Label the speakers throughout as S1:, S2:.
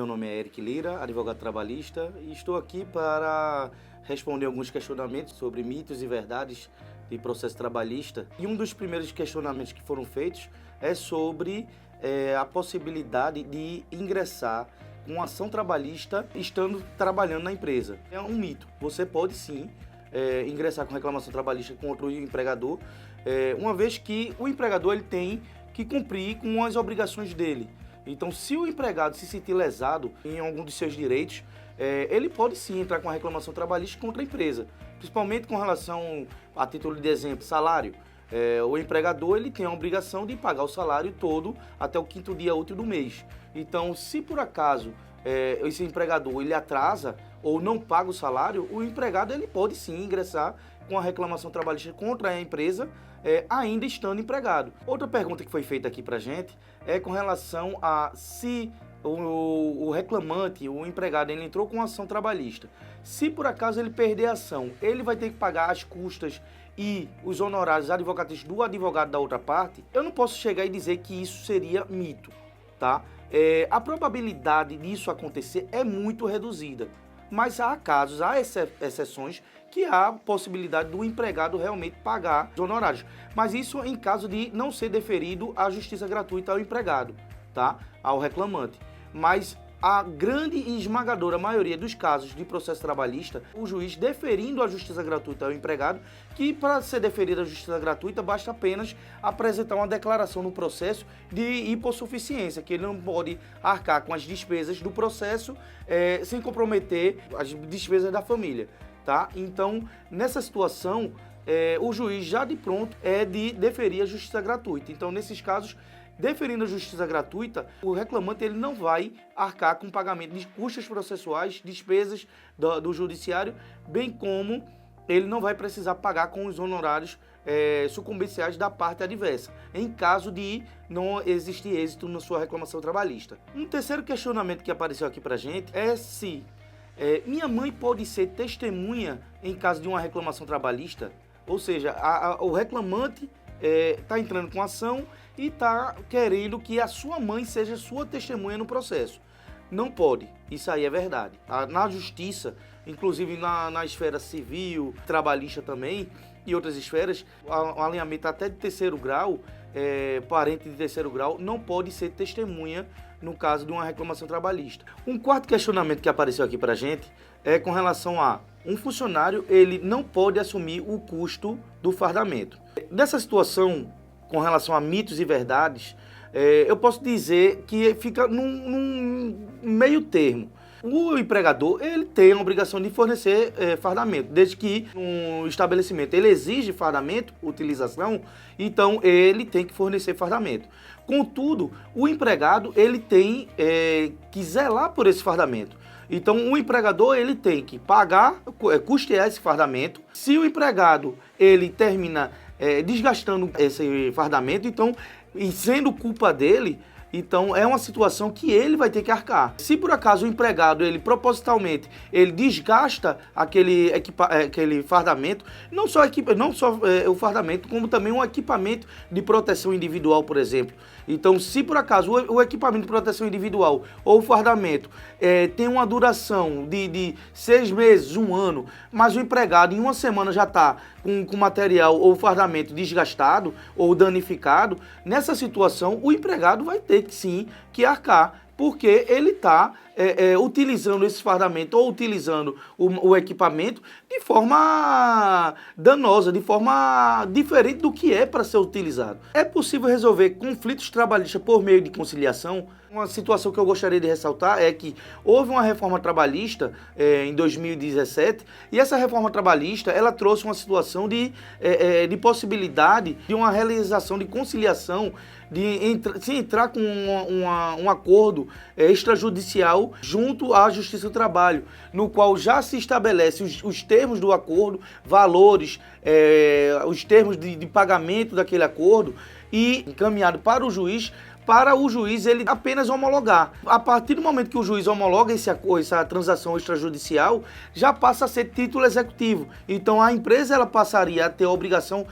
S1: meu nome é Eric Lira, advogado trabalhista, e estou aqui para responder alguns questionamentos sobre mitos e verdades de processo trabalhista. E um dos primeiros questionamentos que foram feitos é sobre a possibilidade de ingressar com ação trabalhista estando trabalhando na empresa. É um mito. Você pode sim ingressar com reclamação trabalhista contra o empregador, uma vez que o empregador ele tem que cumprir com as obrigações dele. Então, se o empregado se sentir lesado em algum dos seus direitos, ele pode sim entrar com a reclamação trabalhista contra a empresa, principalmente com relação, a título de exemplo, salário. O empregador ele tem a obrigação de pagar o salário todo até o 5º dia útil do mês. Então, se por acaso esse empregador ele atrasa ou não paga o salário, o empregado ele pode sim ingressar com a reclamação trabalhista contra a empresa, ainda estando empregado. Outra pergunta que foi feita aqui pra gente é com relação a se o reclamante, o empregado, ele entrou com ação trabalhista. Se por acaso ele perder a ação, ele vai ter que pagar as custas e os honorários advocatícios do advogado da outra parte. Eu não posso chegar e dizer que isso seria mito, tá? A probabilidade disso acontecer é muito reduzida, mas há casos, há exceções que há possibilidade do empregado realmente pagar os honorários. Mas isso em caso de não ser deferido a justiça gratuita ao empregado, tá? Ao reclamante. Mas a grande e esmagadora maioria dos casos de processo trabalhista, o juiz deferindo a justiça gratuita ao empregado, que para ser deferida a justiça gratuita basta apenas apresentar uma declaração no processo de hipossuficiência, que ele não pode arcar com as despesas do processo sem comprometer as despesas da família, tá? Então, nessa situação, o juiz já de pronto de deferir a justiça gratuita. Então, nesses casos, deferindo a justiça gratuita, o reclamante ele não vai arcar com pagamento de custas processuais, despesas do judiciário, bem como ele não vai precisar pagar com os honorários sucumbenciais da parte adversa, em caso de não existir êxito na sua reclamação trabalhista. Um terceiro questionamento que apareceu aqui pra gente é se minha mãe pode ser testemunha em caso de uma reclamação trabalhista, ou seja, o reclamante está entrando com ação e está querendo que a sua mãe seja sua testemunha no processo. Não pode, isso aí é verdade. Na justiça, inclusive na esfera civil, trabalhista também, e outras esferas, o alinhamento até de 3º grau, parente de 3º grau, não pode ser testemunha no caso de uma reclamação trabalhista. Um quarto questionamento que apareceu aqui pra gente é com relação a um funcionário, ele não pode assumir o custo do fardamento. Nessa situação, com relação a mitos e verdades, eu posso dizer que fica num meio termo. O empregador ele tem a obrigação de fornecer fardamento, desde que um estabelecimento ele exige fardamento, utilização, então ele tem que fornecer fardamento. Contudo, o empregado ele tem que zelar por esse fardamento. Então, o empregador ele tem que pagar, custear esse fardamento. Se o empregado ele termina desgastando esse fardamento, então, e sendo culpa dele, então é uma situação que ele vai ter que arcar. Se por acaso o empregado, ele propositalmente, ele desgasta aquele fardamento, não só o fardamento, como também um equipamento de proteção individual, por exemplo. Então, se por acaso o equipamento de proteção individual ou o fardamento tem uma duração de 6 meses, 1 ano, mas o empregado em 1 semana já está com material ou fardamento desgastado ou danificado, nessa situação o empregado vai ter que sim que arcar, porque ele está utilizando esse fardamento ou utilizando o equipamento de forma danosa, de forma diferente do que é para ser utilizado. É possível resolver conflitos trabalhistas por meio de conciliação? Uma situação que eu gostaria de ressaltar é que houve uma reforma trabalhista em 2017 e essa reforma trabalhista ela trouxe uma situação de possibilidade de uma realização de conciliação, de se entrar com um acordo extrajudicial junto à Justiça do Trabalho, no qual já se estabelece os termos do acordo, valores, os termos de pagamento daquele acordo e encaminhado para o juiz para o juiz ele apenas homologar. A partir do momento que o juiz homologa essa transação extrajudicial, já passa a ser título executivo. Então a empresa ela passaria a ter a obrigação,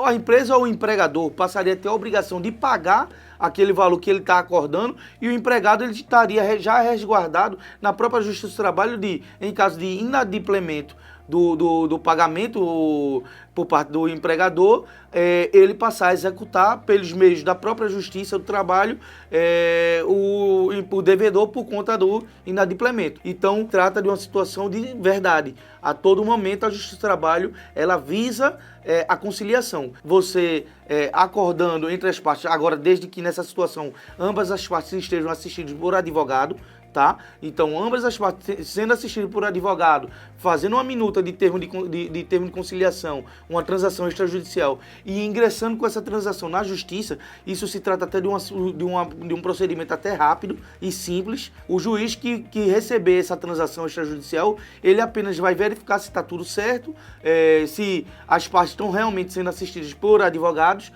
S1: a empresa ou o empregador passaria a ter a obrigação de pagar aquele valor que ele está acordando, e o empregado ele estaria já resguardado na própria Justiça do Trabalho em caso de inadimplemento do pagamento por parte do empregador, ele passar a executar pelos meios da própria Justiça do Trabalho o devedor por conta do inadimplemento. Então, trata de uma situação de verdade. A todo momento, a Justiça do Trabalho ela visa a conciliação. Você acordando entre as partes, agora, desde que nessa situação ambas as partes estejam assistidas por advogado, tá? Então, ambas as partes sendo assistidas por advogado, fazendo uma minuta de termo de conciliação, uma transação extrajudicial e ingressando com essa transação na justiça, isso se trata até de um procedimento até rápido e simples. O juiz que receber essa transação extrajudicial, ele apenas vai verificar se está tudo certo, se as partes estão realmente sendo assistidas por advogados,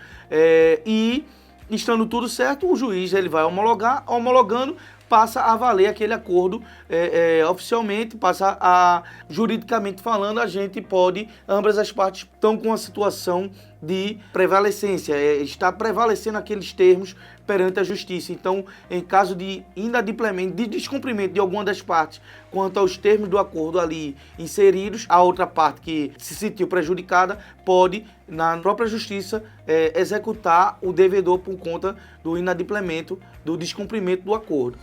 S1: e estando tudo certo, o juiz ele vai homologando, passa a valer aquele acordo oficialmente, passa a, juridicamente falando, ambas as partes estão com a situação de prevalecência, está prevalecendo aqueles termos perante a justiça. Então, em caso de inadimplemento, de descumprimento de alguma das partes quanto aos termos do acordo ali inseridos, a outra parte que se sentiu prejudicada pode, na própria justiça, executar o devedor por conta do inadimplemento, do descumprimento do acordo.